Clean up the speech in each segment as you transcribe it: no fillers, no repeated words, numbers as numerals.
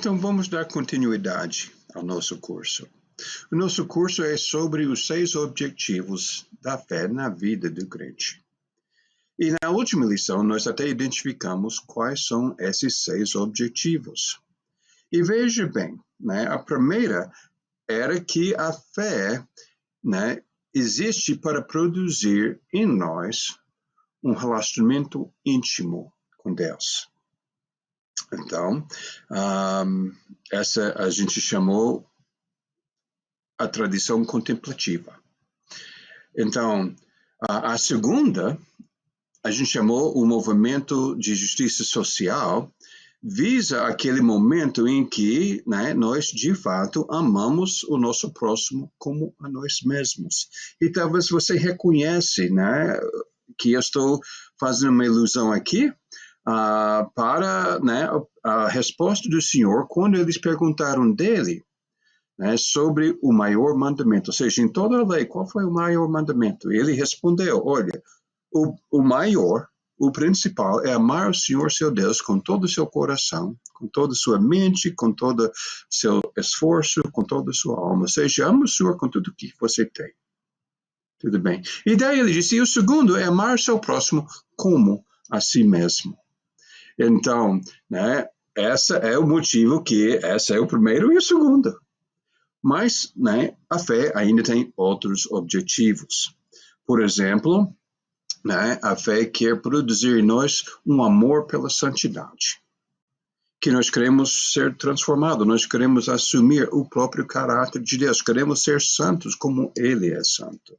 Então, vamos dar continuidade ao nosso curso. O nosso curso é sobre os 6 objetivos da fé na vida do crente. E na última lição, nós até identificamos quais são esses 6 objetivos. E veja bem, a primeira era que a fé existe para produzir em nós um relacionamento íntimo com Deus. Então, essa a gente chamou a tradição contemplativa. Então, a segunda, a gente chamou o movimento de justiça social, visa aquele momento em que nós, de fato, amamos o nosso próximo como a nós mesmos. E talvez você reconhece que eu estou fazendo uma ilusão aqui, para a resposta do Senhor quando eles perguntaram dele sobre o maior mandamento, ou seja, em toda a lei, qual foi o maior mandamento? Ele respondeu, olha, o maior, o principal é amar o Senhor seu Deus com todo o seu coração, com toda a sua mente, com todo o seu esforço, com toda a sua alma, ou seja, ama o Senhor com tudo que você tem. Tudo bem. E daí ele disse, e o segundo é amar o seu próximo como a si mesmo. Então, esse é o motivo que esse é o primeiro e o segundo. Mas, a fé ainda tem outros objetivos. Por exemplo, a fé quer produzir em nós um amor pela santidade. Que nós queremos ser transformados, nós queremos assumir o próprio caráter de Deus, queremos ser santos como Ele é santo.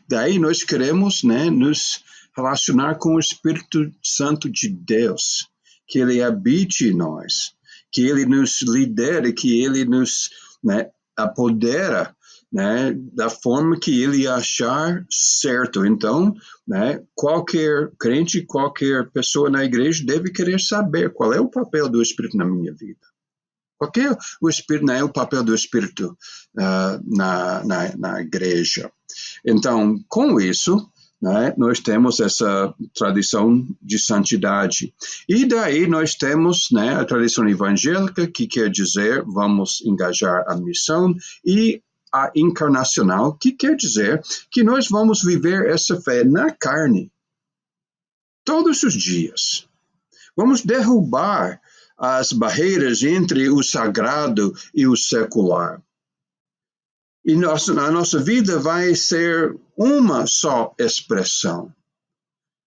Daí nós queremos nos relacionar com o Espírito Santo de Deus, que Ele habite em nós, que Ele nos lidere, que Ele nos apodera da forma que Ele achar certo. Então, qualquer crente, qualquer pessoa na igreja deve querer saber qual é o papel do Espírito na minha vida. Qual é o papel do Espírito na igreja? Então, com isso, nós temos essa tradição de santidade. E daí nós temos a tradição evangélica, que quer dizer vamos engajar a missão, e a encarnacional, que quer dizer que nós vamos viver essa fé na carne, todos os dias. Vamos derrubar as barreiras entre o sagrado e o secular. E a nossa vida vai ser uma só expressão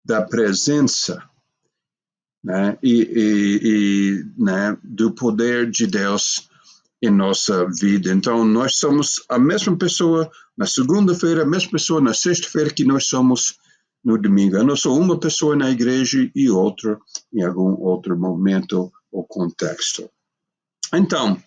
da presença do poder de Deus em nossa vida. Então, nós somos a mesma pessoa na segunda-feira, a mesma pessoa na sexta-feira que nós somos no domingo. Eu não sou uma pessoa na igreja e outra em algum outro momento ou contexto. Então,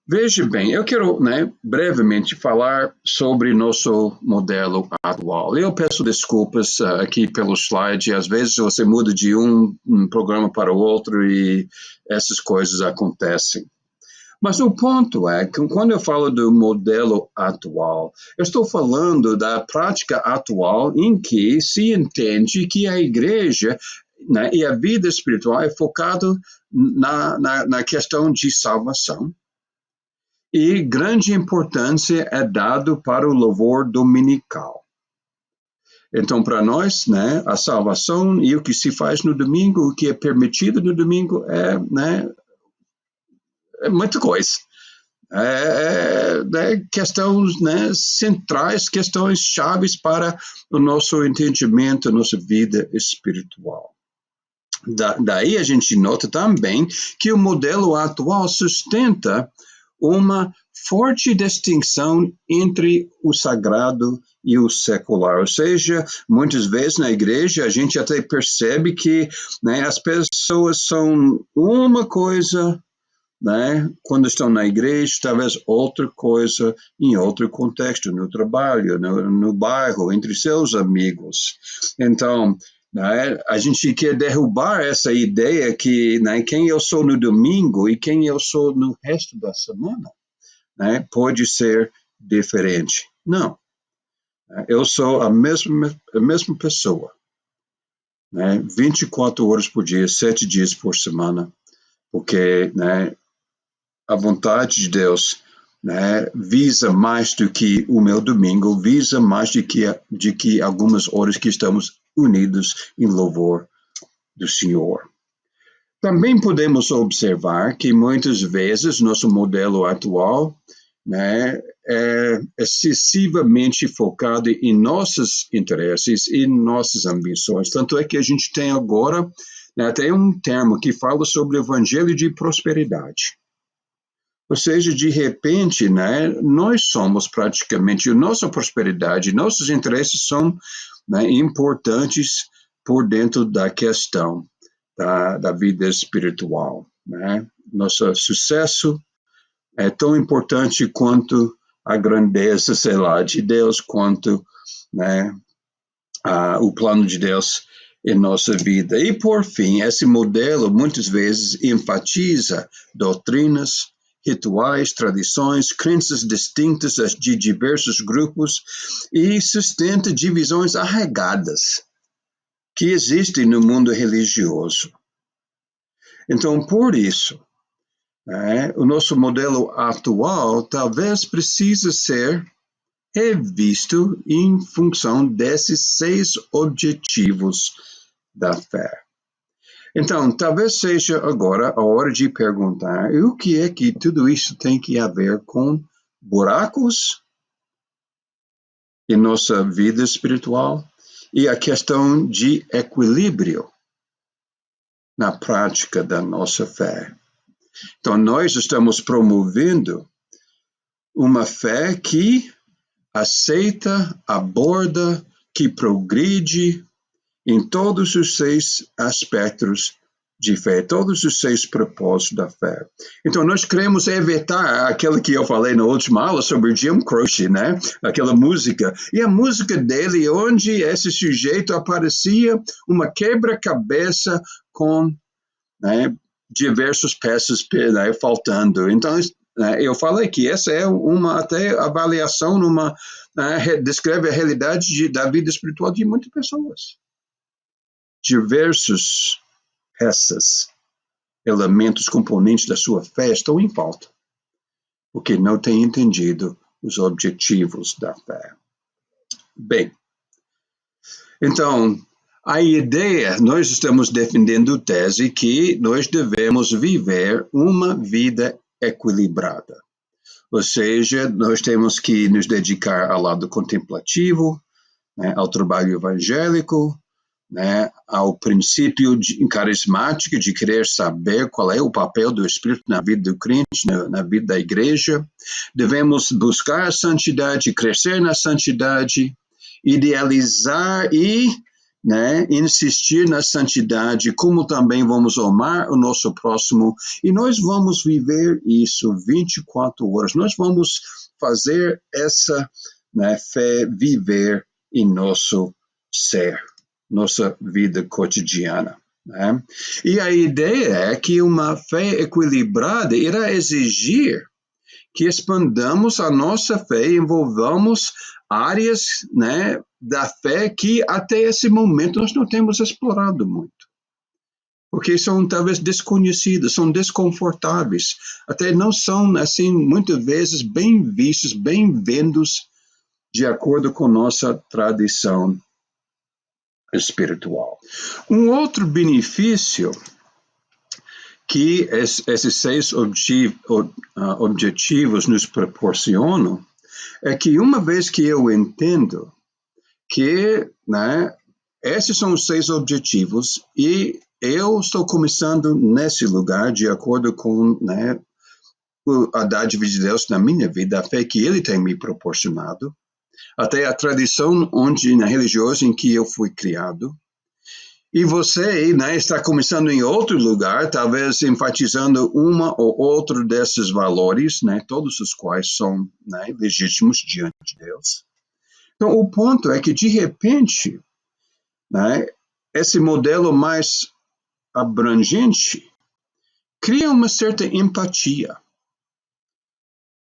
veja bem, eu quero brevemente falar sobre nosso modelo atual. Eu peço desculpas aqui pelo slide, às vezes você muda de um programa para o outro e essas coisas acontecem. Mas o ponto é que quando eu falo do modelo atual, eu estou falando da prática atual em que se entende que a igreja e a vida espiritual é focado na questão de salvação. E grande importância é dado para o louvor dominical. Então, para nós, a salvação e o que se faz no domingo, o que é permitido no domingo é muita coisa. Questões centrais, questões chaves para o nosso entendimento, a nossa vida espiritual. Daí a gente nota também que o modelo atual sustenta uma forte distinção entre o sagrado e o secular. Ou seja, muitas vezes na igreja a gente até percebe que as pessoas são uma coisa quando estão na igreja, talvez outra coisa em outro contexto, no trabalho, no bairro, entre seus amigos. Então, a gente quer derrubar essa ideia que quem eu sou no domingo e quem eu sou no resto da semana pode ser diferente. Não. Eu sou a mesma pessoa. 24 horas por dia, 7 dias por semana, porque a vontade de Deus, né, visa mais do que o meu domingo, visa mais de que algumas horas que estamos unidos em louvor do Senhor. Também podemos observar que muitas vezes nosso modelo atual, né, é excessivamente focado em nossos interesses e nossas ambições. Tanto é que a gente tem agora, né, até um termo que fala sobre o evangelho de prosperidade. Ou seja, de repente, né, nós somos praticamente, nossa prosperidade, nossos interesses são, né, importantes por dentro da questão da vida espiritual. Né? Nosso sucesso é tão importante quanto a grandeza, sei lá, de Deus, quanto, né, o plano de Deus em nossa vida. E, por fim, esse modelo muitas vezes enfatiza doutrinas, rituais, tradições, crenças distintas de diversos grupos e sustenta divisões arraigadas que existem no mundo religioso. Então, por isso, né, o nosso modelo atual talvez precise ser revisto em função desses 6 objetivos da fé. Então, talvez seja agora a hora de perguntar o que é que tudo isso tem que ver com buracos em nossa vida espiritual e a questão de equilíbrio na prática da nossa fé. Então, nós estamos promovendo uma fé que aceita, aborda, que progride em todos os 6 aspectos de fé, todos os 6 propósitos da fé. Então, nós queremos evitar aquilo que eu falei na última aula sobre Jim Croce, né? Aquela música. E a música dele, onde esse sujeito aparecia uma quebra-cabeça com, né, diversas peças, né, faltando. Então, eu falei que essa é uma até avaliação, descreve a realidade da vida espiritual de muitas pessoas. Diversos peças, elementos, componentes da sua fé estão em falta, porque não têm entendido os objetivos da fé. Bem, então, a ideia, nós estamos defendendo a tese que nós devemos viver uma vida equilibrada. Ou seja, nós temos que nos dedicar ao lado contemplativo, né, ao trabalho evangélico, né, ao princípio carismático de querer saber qual é o papel do Espírito na vida do crente, na vida da igreja. Devemos buscar a santidade, crescer na santidade, idealizar e, né, insistir na santidade, como também vamos amar o nosso próximo, e nós vamos viver isso 24 horas. Nós vamos fazer essa, né, fé viver em nosso ser, nossa vida cotidiana. Né? E a ideia é que uma fé equilibrada irá exigir que expandamos a nossa fé e envolvamos áreas, né, da fé que até esse momento nós não temos explorado muito. Porque são talvez desconhecidas, são desconfortáveis, até não são, assim, muitas vezes bem vistos, bem-vindos, de acordo com nossa tradição espiritual. Um outro benefício que esses 6 objetivos nos proporcionam é que uma vez que eu entendo que, né, esses são os 6 objetivos e eu estou começando nesse lugar de acordo com, né, a dádiva de Deus na minha vida, a fé que Ele tem me proporcionado, até a tradição religiosa em que eu fui criado. E você, né, está começando em outro lugar, talvez enfatizando uma ou outro desses valores, né, todos os quais são, né, legítimos diante de Deus. Então, o ponto é que, de repente, né, esse modelo mais abrangente cria uma certa empatia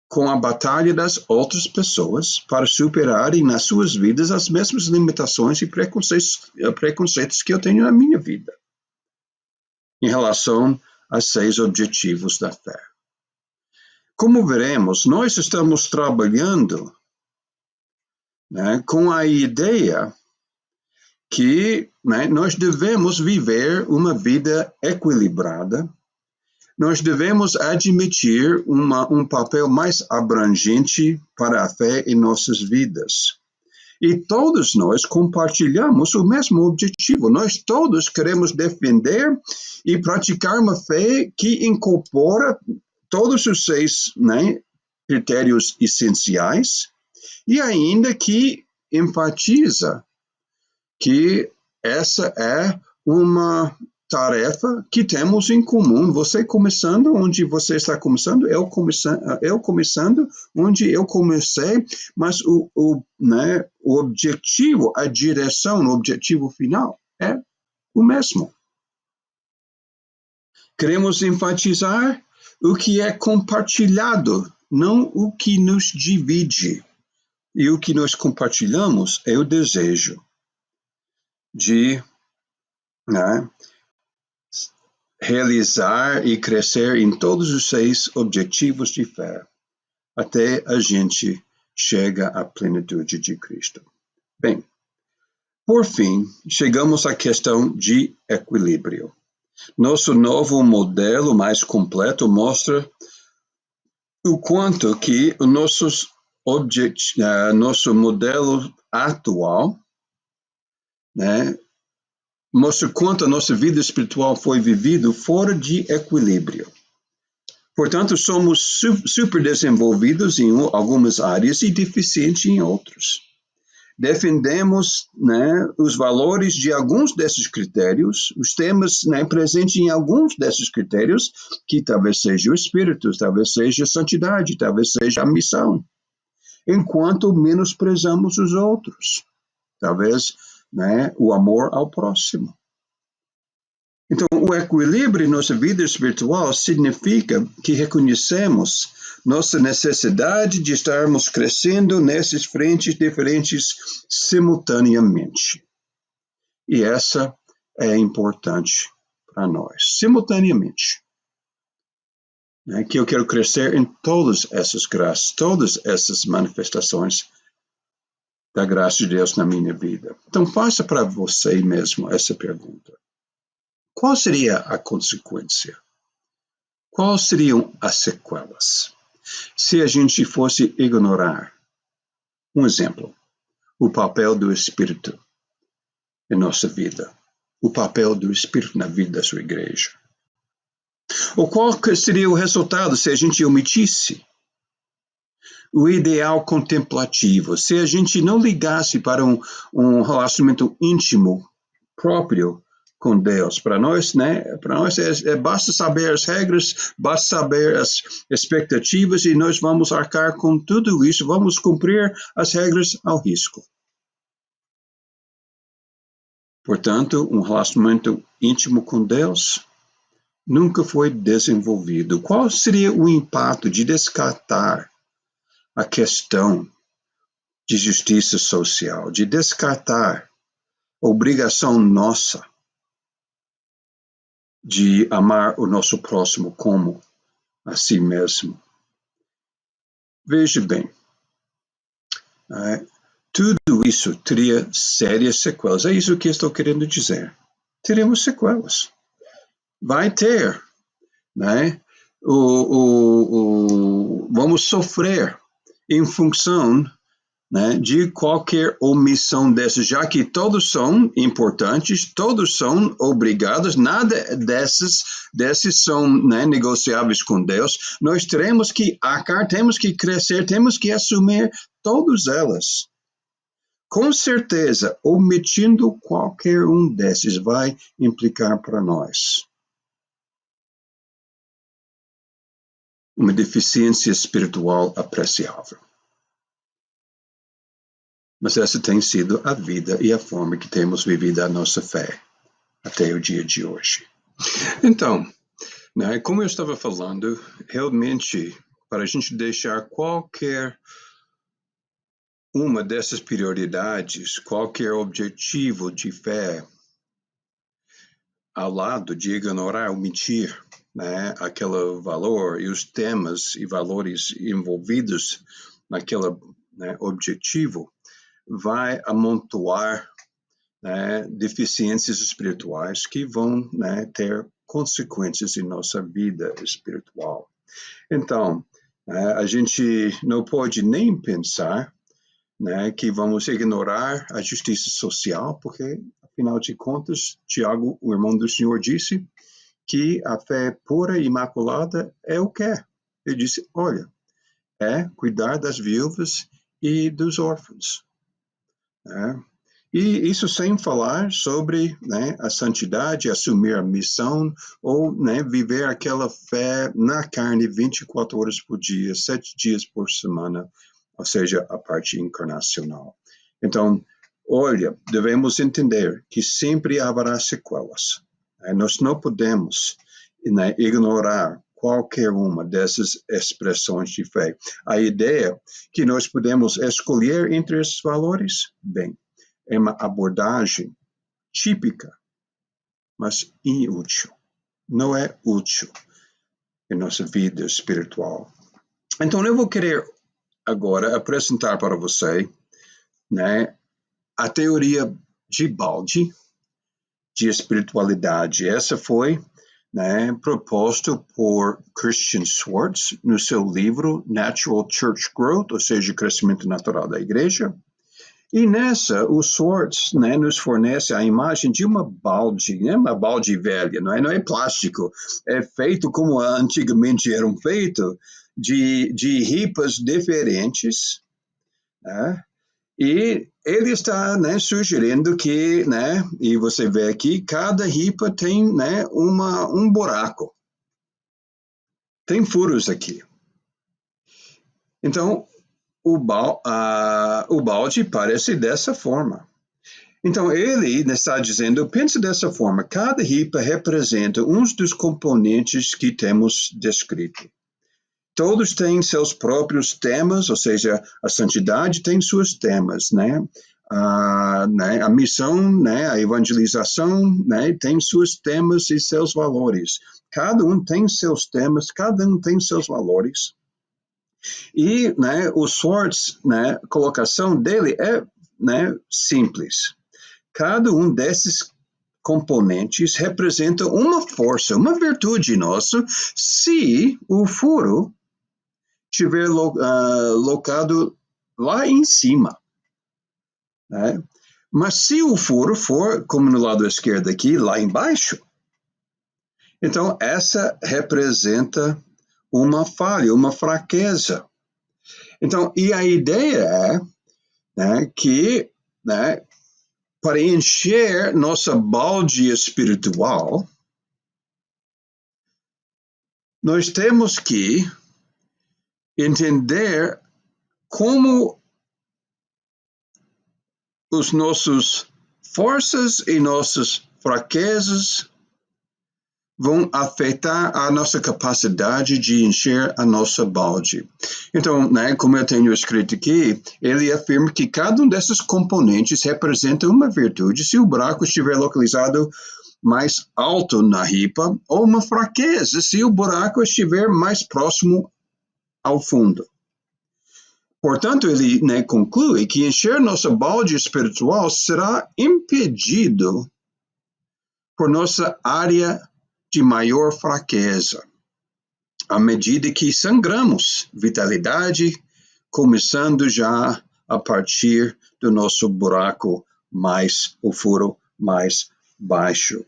com a batalha das outras pessoas para superarem nas suas vidas as mesmas limitações e preconceitos que eu tenho na minha vida, em relação a 6 objetivos da fé. Como veremos, nós estamos trabalhando, né, com a ideia que, né, nós devemos viver uma vida equilibrada, nós devemos admitir um papel mais abrangente para a fé em nossas vidas. E todos nós compartilhamos o mesmo objetivo. Nós todos queremos defender e praticar uma fé que incorpora todos os 6, né, critérios essenciais e ainda que enfatiza que essa é uma tarefa que temos em comum. Você começando onde você está começando, eu começando onde eu comecei, mas né, o objetivo, a direção, o objetivo final é o mesmo. Queremos enfatizar o que é compartilhado, não o que nos divide. E o que nós compartilhamos é o desejo de, né, realizar e crescer em todos os 6 objetivos de fé, até a gente chega à plenitude de Cristo. Bem, por fim, chegamos à questão de equilíbrio. Nosso novo modelo mais completo mostra o quanto que nosso modelo atual, né, mostra quanto a nossa vida espiritual foi vivida fora de equilíbrio. Portanto, somos super desenvolvidos em algumas áreas e deficientes em outras. Defendemos, né, os valores de alguns desses critérios, os temas, né, presentes em alguns desses critérios, que talvez seja o espírito, talvez seja a santidade, talvez seja a missão, enquanto menosprezamos os outros, talvez, né, o amor ao próximo. Então, o equilíbrio em nossa vida espiritual significa que reconhecemos nossa necessidade de estarmos crescendo nessas frentes diferentes simultaneamente. E essa é importante para nós, simultaneamente. Que eu quero crescer em todas essas graças, todas essas manifestações da graça de Deus na minha vida. Então, faça para você mesmo essa pergunta. Qual seria a consequência? Quais seriam as sequelas se a gente fosse ignorar, um exemplo, o papel do Espírito em nossa vida, o papel do Espírito na vida da sua igreja? Ou qual seria o resultado se a gente omitisse o ideal contemplativo, se a gente não ligasse para um relacionamento íntimo próprio com Deus? Para nós, né? Para nós basta saber as regras, basta saber as expectativas e nós vamos arcar com tudo isso, vamos cumprir as regras ao risco. Portanto, um relacionamento íntimo com Deus nunca foi desenvolvido. Qual seria o impacto de descartar a questão de justiça social, de descartar a obrigação nossa de amar o nosso próximo como a si mesmo? Veja bem, tudo isso teria sérias sequelas. É isso que estou querendo dizer. Teremos sequelas. Vai ter, né? Vamos sofrer em função, né, de qualquer omissão dessas, já que todos são importantes, todos são obrigados, nada desses são, né, negociáveis com Deus. Nós teremos que arcar, temos que crescer, temos que assumir todas elas. Com certeza, omitindo qualquer um desses vai implicar para nós uma deficiência espiritual apreciável. Mas essa tem sido a vida e a forma que temos vivido a nossa fé até o dia de hoje. Então, né, como eu estava falando, realmente, para a gente deixar qualquer uma dessas prioridades, qualquer objetivo de fé ao lado de ignorar, omitir, né, aquele valor e os temas e valores envolvidos naquele, né, objetivo, vai amontoar, né, deficiências espirituais que vão, né, ter consequências em nossa vida espiritual. Então, a gente não pode nem pensar, né, que vamos ignorar a justiça social, porque, afinal de contas, Tiago, o irmão do Senhor, disse que a fé pura e imaculada é o que é. Ele disse, olha, é cuidar das viúvas e dos órfãos. Né? E isso sem falar sobre, né, a santidade, assumir a missão, ou, né, viver aquela fé na carne 24 horas por dia, 7 dias por semana, ou seja, a parte encarnacional. Então, olha, devemos entender que sempre haverá sequelas. Né? Nós não podemos, né, ignorar qualquer uma dessas expressões de fé. A ideia que nós podemos escolher entre esses valores, bem, é uma abordagem típica, mas inútil. Não é útil em nossa vida espiritual. Então, eu vou querer agora apresentar para você, né, a teoria de Baldi de espiritualidade. Essa foi, né, proposta por Christian Schwartz no seu livro Natural Church Growth, ou seja, crescimento natural da igreja. E nessa, o Schwartz, né, nos fornece a imagem de uma balde, né, uma balde velha, não é plástico, é feito como antigamente eram feitos, de ripas diferentes, né, e ele está, né, sugerindo que, né, e você vê aqui, cada ripa tem, né, um buraco, tem furos aqui. Então, o balde parece dessa forma. Então, ele está dizendo, pense dessa forma, cada ripa representa um dos componentes que temos descrito. Todos têm seus próprios temas, ou seja, a santidade tem seus temas, né? A missão, né, a evangelização, né, tem seus temas e seus valores. Cada um tem seus temas, cada um tem seus valores. E, né, o Schwartz, né, a colocação dele é, né, simples. Cada um desses componentes representa uma força, uma virtude nossa, se o furo estiver locado lá em cima. Né? Mas se o furo for, como no lado esquerdo aqui, lá embaixo, então essa representa uma falha, uma fraqueza. Então, e a ideia é, né, que, né, para encher nossa balde espiritual, nós temos que entender como os nossos forças e nossas fraquezas vão afetar a nossa capacidade de encher a nossa balde. Então, né, como eu tenho escrito aqui, ele afirma que cada um desses componentes representa uma virtude se o buraco estiver localizado mais alto na ripa, ou uma fraqueza se o buraco estiver mais próximo ao fundo. Portanto, ele, né, conclui que encher nossa balde espiritual será impedido por nossa área de maior fraqueza, à medida que sangramos vitalidade, começando já a partir do nosso buraco o furo mais baixo.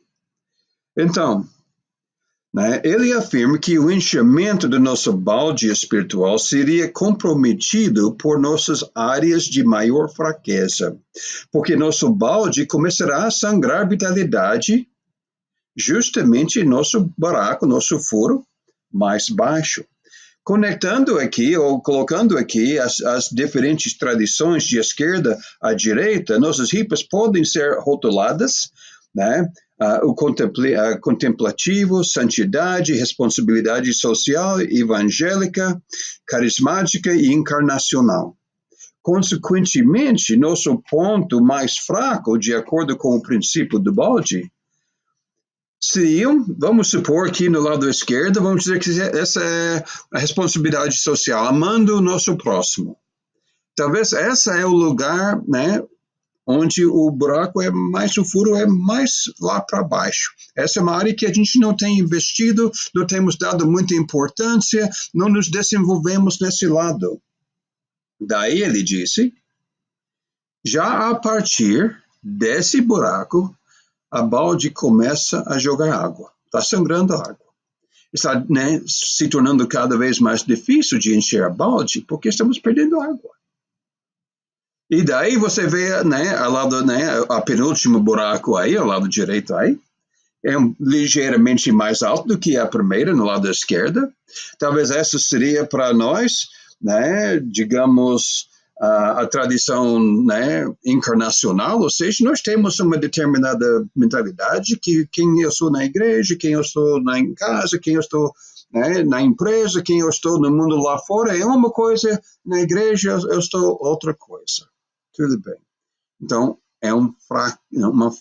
Então, né, ele afirma que o enchimento do nosso balde espiritual seria comprometido por nossas áreas de maior fraqueza, porque nosso balde começará a sangrar vitalidade justamente nosso buraco, nosso furo mais baixo. Conectando aqui, ou colocando aqui as diferentes tradições de esquerda à direita, nossas ripas podem ser rotuladas, né? O contemplativo, santidade, responsabilidade social, evangélica, carismática e encarnacional. Consequentemente, nosso ponto mais fraco, de acordo com o princípio do balde, seriam, vamos supor que no lado esquerdo, vamos dizer que essa é a responsabilidade social, amando o nosso próximo. Talvez essa é o lugar, né, onde o buraco é mais, o furo é mais lá para baixo. Essa é uma área que a gente não tem investido, não temos dado muita importância, não nos desenvolvemos nesse lado. Daí ele disse, já a partir desse buraco, a balde começa a jogar água. Está sangrando água. Está, né, se tornando cada vez mais difícil de encher a balde, porque estamos perdendo água. E daí você vê, né, ao lado, né, a penúltimo buraco aí, ao lado direito aí, é ligeiramente mais alto do que a primeira no lado esquerdo. Talvez essa seria para nós, né, digamos, a tradição, né, encarnacional, ou seja, nós temos uma determinada mentalidade que quem eu sou na igreja, quem eu sou em casa, quem eu estou, né, na empresa, quem eu estou no mundo lá fora é uma coisa, na igreja eu estou outra coisa. Tudo bem. Então, é uma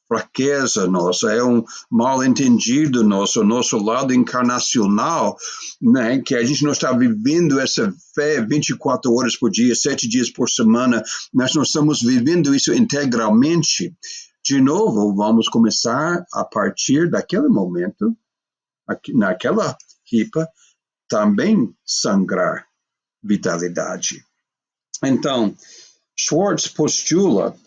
fraqueza nossa, é um mal entendido nosso lado encarnacional, né, que a gente não está vivendo essa fé 24 horas por dia, 7 dias por semana, nós não estamos vivendo isso integralmente. De novo, vamos começar a partir daquele momento, naquela ripa, também sangrar vitalidade. Então, Schwartz postula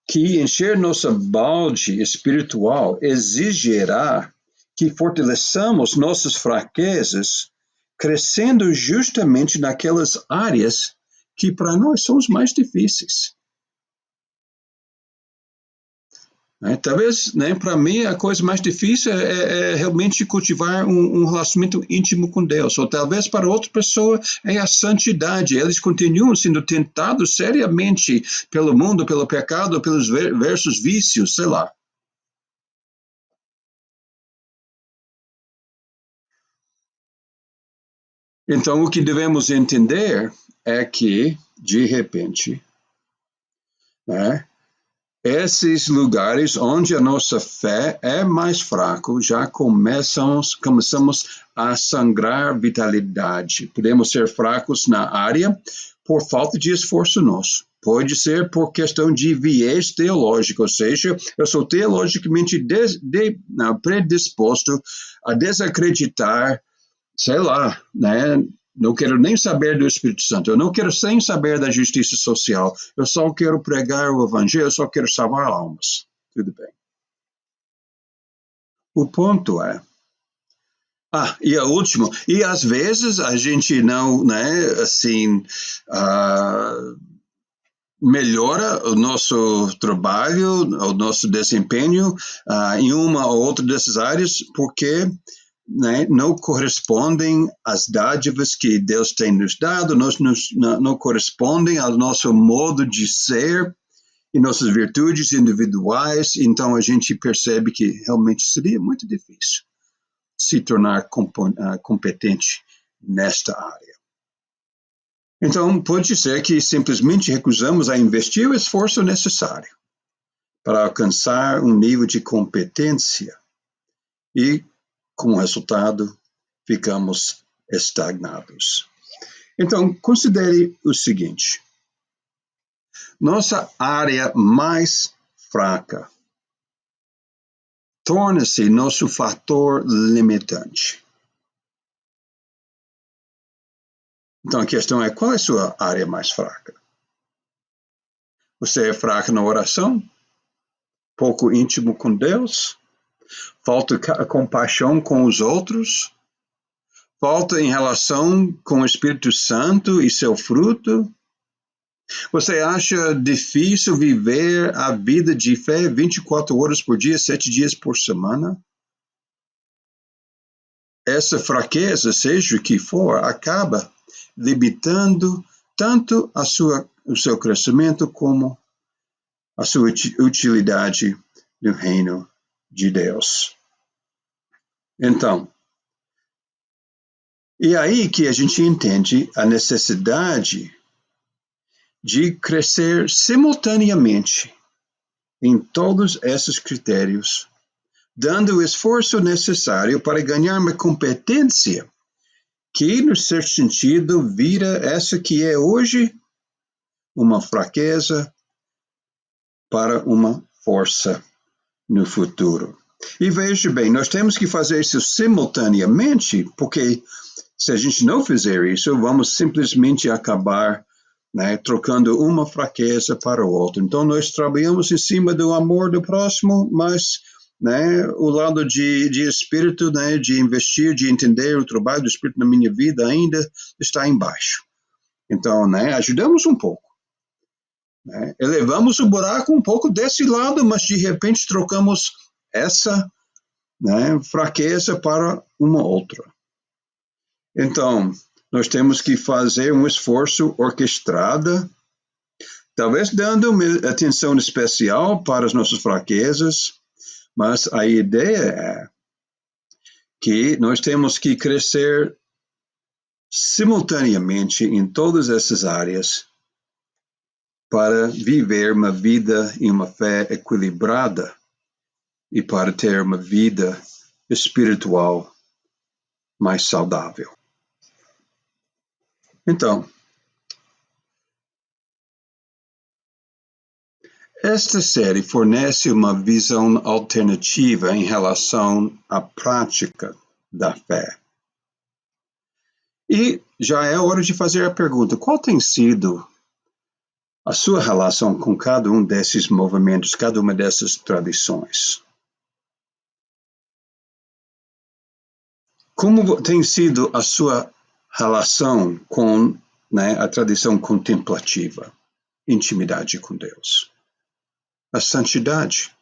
que encher nossa balde espiritual exigirá que fortaleçamos nossas fraquezas, crescendo justamente naquelas áreas que para nós são as mais difíceis. Talvez, né, para mim, a coisa mais difícil é realmente cultivar um relacionamento íntimo com Deus. Ou talvez para outra pessoa é a santidade. Eles continuam sendo tentados seriamente pelo mundo, pelo pecado, pelos diversos vícios, sei lá. Então, o que devemos entender é que, de repente, né, esses lugares onde a nossa fé é mais fraca, já começamos a sangrar vitalidade. Podemos ser fracos na área por falta de esforço nosso. Pode ser por questão de viés teológico, ou seja, eu sou teologicamente predisposto a desacreditar, sei lá, né? Não quero nem saber do Espírito Santo, eu não quero nem saber da justiça social, eu só quero pregar o Evangelho, eu só quero salvar almas. Tudo bem. O ponto é. E a última, e às vezes a gente não, né, assim, melhora o nosso trabalho, o nosso desempenho em uma ou outra dessas áreas, porque, né, não correspondem às dádivas que Deus tem nos dado, não correspondem ao nosso modo de ser e nossas virtudes individuais, então a gente percebe que realmente seria muito difícil se tornar competente nesta área. Então, pode ser que simplesmente recusamos a investir o esforço necessário para alcançar um nível de competência e, como resultado, ficamos estagnados. Então, considere o seguinte: nossa área mais fraca torna-se nosso fator limitante. Então, a questão é: qual é a sua área mais fraca? Você é fraco na oração? Pouco íntimo com Deus? Falta compaixão com os outros? Falta em relação com o Espírito Santo e seu fruto? Você acha difícil viver a vida de fé 24 horas por dia, 7 dias por semana? Essa fraqueza, seja o que for, acaba limitando tanto o seu crescimento como a sua utilidade no reino de Deus. Então, e aí que a gente entende a necessidade de crescer simultaneamente em todos esses critérios dando o esforço necessário para ganhar uma competência que, no certo sentido, vira essa que é hoje uma fraqueza para uma força no futuro. E veja bem, nós temos que fazer isso simultaneamente, porque se a gente não fizer isso, vamos simplesmente acabar, né, trocando uma fraqueza para outra. Então, nós trabalhamos em cima do amor do próximo, mas, né, o lado de espírito, né, de investir, de entender o trabalho do espírito na minha vida ainda está embaixo. Então, né, ajudamos um pouco. Né, elevamos o buraco um pouco desse lado, mas de repente trocamos essa, né, fraqueza para uma outra. Então, nós temos que fazer um esforço orquestrado, talvez dando atenção especial para as nossas fraquezas, mas a ideia é que nós temos que crescer simultaneamente em todas essas áreas para viver uma vida e uma fé equilibrada e para ter uma vida espiritual mais saudável. Então, esta série fornece uma visão alternativa em relação à prática da fé. E já é hora de fazer a pergunta: qual tem sido a sua relação com cada um desses movimentos, cada uma dessas tradições? Como tem sido a sua relação com, né, a tradição contemplativa, intimidade com Deus? A santidade,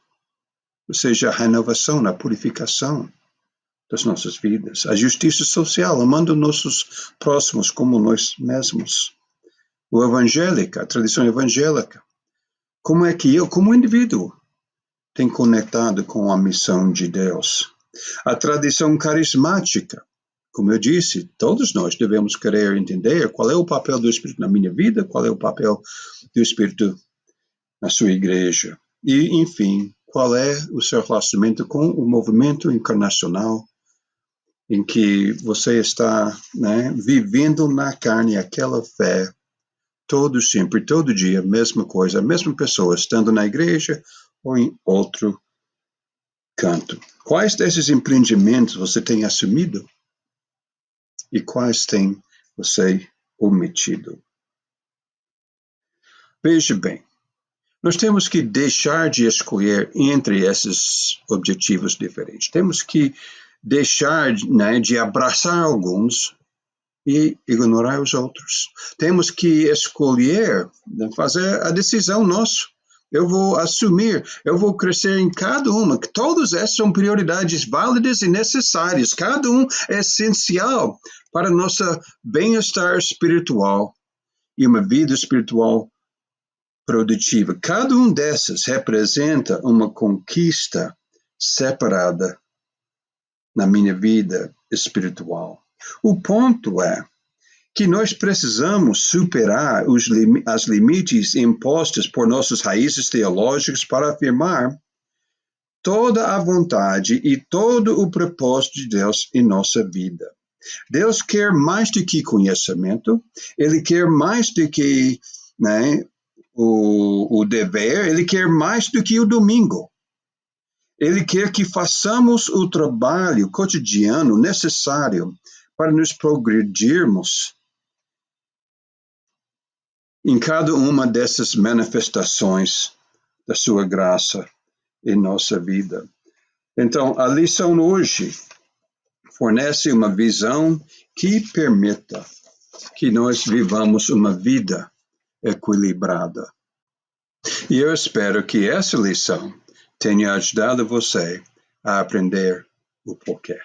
ou seja, a renovação, a purificação das nossas vidas, a justiça social, amando nossos próximos como nós mesmos, o evangélica, a tradição evangélica. Como é que eu, como indivíduo, tenho conectado com a missão de Deus? A tradição carismática, como eu disse, todos nós devemos querer entender qual é o papel do Espírito na minha vida, qual é o papel do Espírito na sua igreja. E, enfim, qual é o seu relacionamento com o movimento encarnacional em que você está, né, vivendo na carne aquela fé, todo sempre, todo dia, mesma coisa, a mesma pessoa, estando na igreja ou em outro canto. Quais desses empreendimentos você tem assumido e quais tem você omitido? Veja bem, nós temos que deixar de escolher entre esses objetivos diferentes. Temos que deixar, né, de abraçar alguns e ignorar os outros. Temos que escolher, fazer a decisão nossa. Eu vou assumir, eu vou crescer em cada uma, que todas essas são prioridades válidas e necessárias. Cada um é essencial para nosso bem-estar espiritual e uma vida espiritual produtiva. Cada um dessas representa uma conquista separada na minha vida espiritual. O ponto é que nós precisamos superar as limites impostos por nossas raízes teológicas para afirmar toda a vontade e todo o propósito de Deus em nossa vida. Deus quer mais do que conhecimento, Ele quer mais do que, né, o dever, Ele quer mais do que o domingo. Ele quer que façamos o trabalho cotidiano necessário para nos progredirmos em cada uma dessas manifestações da sua graça em nossa vida. Então, a lição hoje fornece uma visão que permita que nós vivamos uma vida equilibrada. E eu espero que essa lição tenha ajudado você a aprender o porquê.